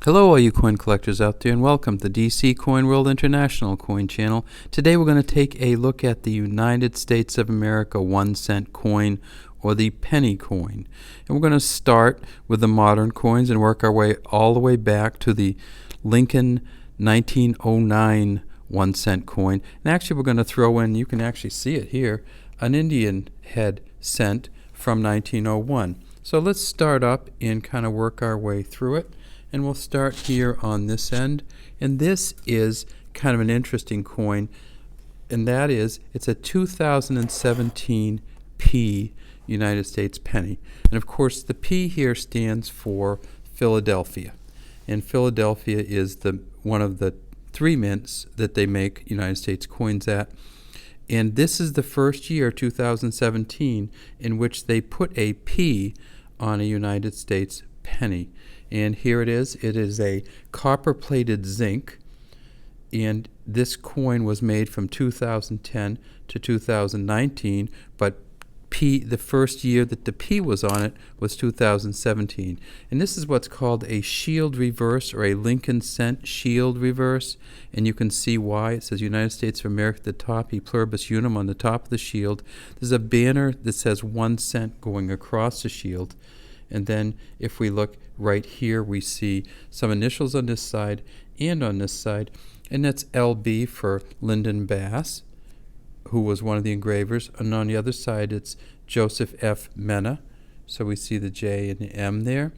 Hello all you coin collectors out there, and welcome to DC Coin World International Coin Channel. Today we're going to take a look at the United States of America 1 cent coin, or the penny coin. And we're going to start with the modern coins and work our way all the way back to the Lincoln 1909 1 cent coin. And actually we're going to throw in, you can actually see it here, an Indian head cent from 1901. So let's start up and kind of work our way through it. And we'll start here on this end, and this is kind of an interesting coin, and that is it's a 2017 P United States penny. And of course the P here stands for Philadelphia, and Philadelphia is one of the three mints that they make United States coins at. And this is the first year, 2017, in which they put a P on a United States penny. And here it is a copper-plated zinc, and this coin was made from 2010 to 2019, but the first year that the P was on it was 2017. And this is what's called a shield reverse, or a Lincoln cent shield reverse, and you can see why. It says United States of America at the top, e pluribus unum on the top of the shield. There's a banner that says 1 cent going across the shield. And then if we look right here, we see some initials on this side and on this side, and that's LB for Lyndon Bass, who was one of the engravers, and on the other side it's Joseph F. Mena, so we see the J and the M there,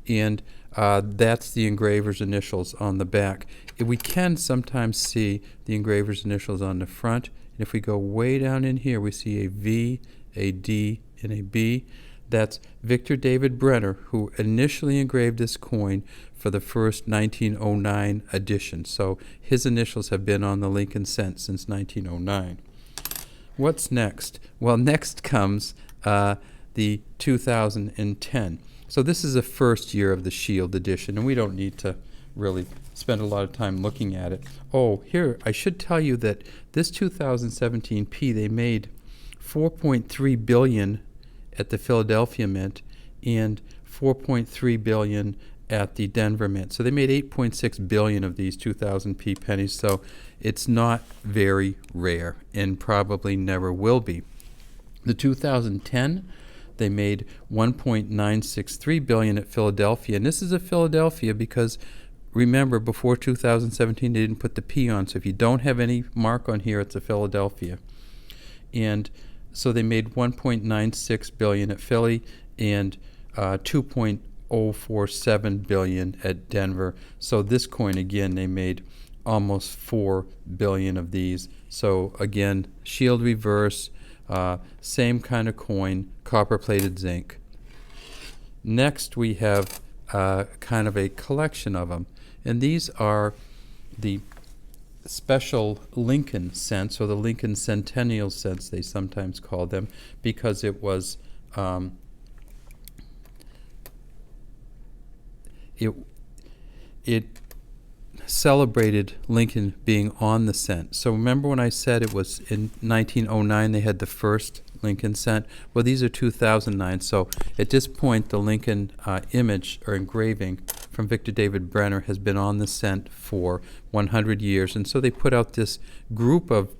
and that's the engraver's initials on the back. We can sometimes see the engraver's initials on the front, and if we go way down in here, we see a V, a D, and a B. That's Victor David Brenner, who initially engraved this coin for the first 1909 edition. So his initials have been on the Lincoln cent since 1909. What's next? Well, next comes the 2010. So this is the first year of the Shield edition, and we don't need to really spend a lot of time looking at it. Oh, here, I should tell you that this 2017 P, they made 4.3 billion at the Philadelphia Mint and 4.3 billion at the Denver Mint. So they made 8.6 billion of these 2000 P pennies, so it's not very rare and probably never will be. The 2010, they made 1.963 billion at Philadelphia, and this is a Philadelphia because remember, before 2017 they didn't put the P on, so if you don't have any mark on here, it's a Philadelphia. And so they made 1.96 billion at Philly and 2.047 billion at Denver. So this coin, again, they made almost 4 billion of these. So again, shield reverse, same kind of coin, copper-plated zinc. Next, we have kind of a collection of them, and these are the special Lincoln cents, or the Lincoln Centennial cents they sometimes call them, because it was it celebrated Lincoln being on the cent. So remember when I said it was in 1909 they had the first Lincoln cent? Well, these are 2009. So at this point the Lincoln image or engraving from Victor David Brenner has been on the cent for 100 years, and so they put out this group of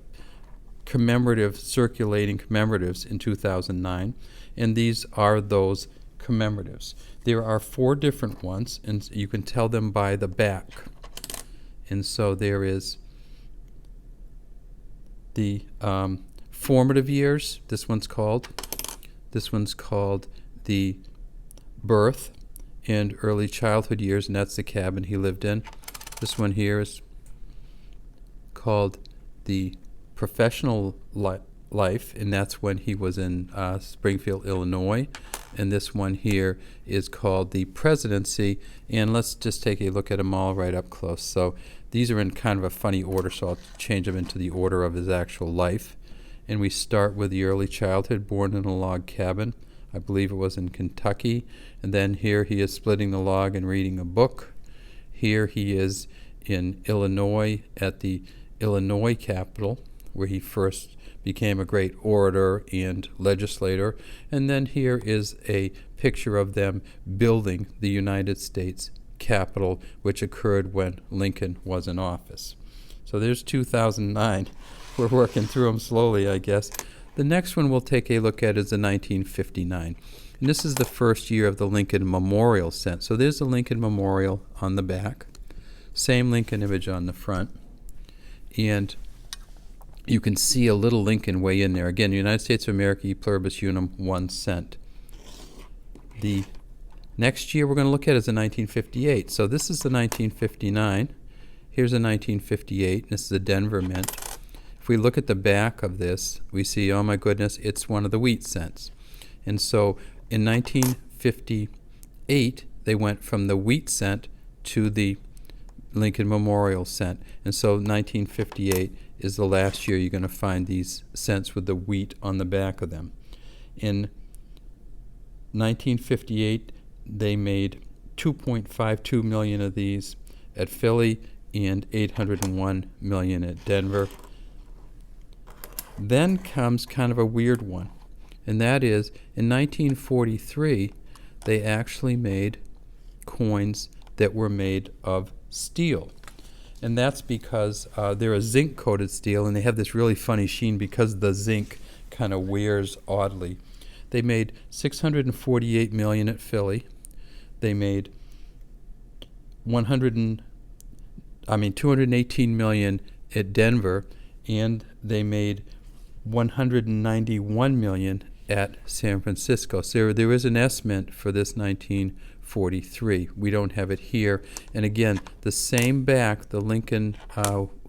circulating commemoratives in 2009, and these are those commemoratives. There are 4 different ones, and you can tell them by the back. And so there is the formative years, this one's called the birth and early childhood years, and that's the cabin he lived in. This one here is called the professional life, and that's when he was in Springfield, Illinois. And this one here is called the presidency, and let's just take a look at them all right up close. So these are in kind of a funny order, so I'll change them into the order of his actual life. And we start with the early childhood, born in a log cabin. I believe it was in Kentucky. And then here he is splitting the log and reading a book. Here he is in Illinois at the Illinois Capitol, where he first became a great orator and legislator. And then here is a picture of them building the United States capital, which occurred when Lincoln was in office. So there's 2009. We're working through them slowly, I guess. The next one we'll take a look at is the 1959. And this is the first year of the Lincoln Memorial Cent. So there's the Lincoln Memorial on the back, same Lincoln image on the front, and you can see a little Lincoln way in there. Again, United States of America, e pluribus unum, 1 cent. The next year we're going to look at is the 1958. So this is the 1959. Here's a 1958. This is a Denver mint. If we look at the back of this, we see, oh my goodness, it's one of the wheat cents. And so in 1958, they went from the wheat cent to the Lincoln Memorial Cent. And so 1958 is the last year you're going to find these cents with the wheat on the back of them. In 1958, they made 2.52 million of these at Philly and 801 million at Denver. Then comes kind of a weird one, and that is in 1943, they actually made coins that were made of steel. And that's because they're a zinc-coated steel, and they have this really funny sheen because the zinc kind of wears oddly. They made 648 million at Philly. They made 218 million at Denver, and they made 191 million at San Francisco. So there is an estimate for this 1943. We don't have it here. And again, the same back, the Lincoln,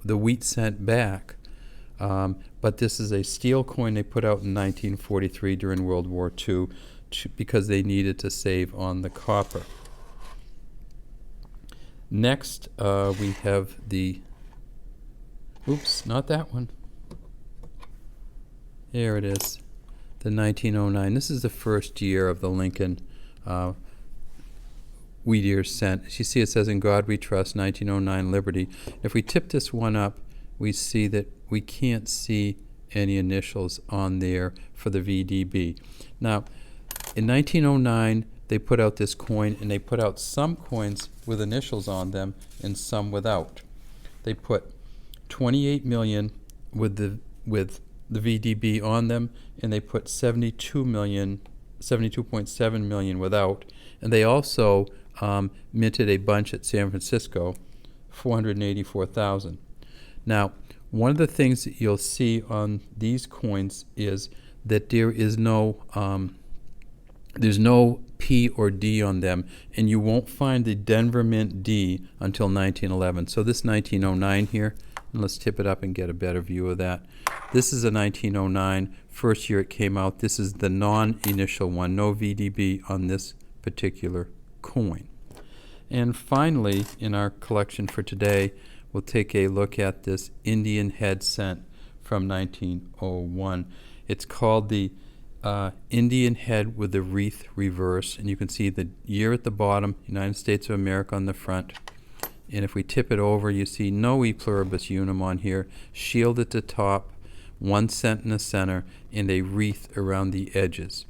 the wheat cent back, but this is a steel coin they put out in 1943 during World War II because they needed to save on the copper. Next, we have the, oops, not that one. There it is, the 1909. This is the first year of the Lincoln Wheat Ears Cent. As you see, it says, "In God We Trust, 1909 Liberty." If we tip this one up, we see that we can't see any initials on there for the VDB. Now, in 1909, they put out this coin, and they put out some coins with initials on them and some without. They put 28 million with the VDB on them, and they put 72.7 million without. And they also minted a bunch at San Francisco, 484,000. Now, one of the things that you'll see on these coins is that there is no there's no P or D on them, and you won't find the Denver Mint D until 1911. So this 1909 here, and let's tip it up and get a better view of that. This is a 1909, first year it came out. This is the non-initial one, no VDB on this particular coin. And finally, in our collection for today, we'll take a look at this Indian head cent from 1901. It's called the Indian head with the wreath reverse, and you can see the year at the bottom, United States of America on the front. And if we tip it over, you see no e pluribus unum on here, shield at the top, 1 cent in the center, and a wreath around the edges.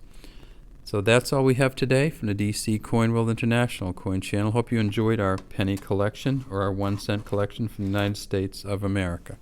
So that's all we have today from the DC Coin World International Coin Channel. Hope you enjoyed our penny collection, or our 1 cent collection from the United States of America.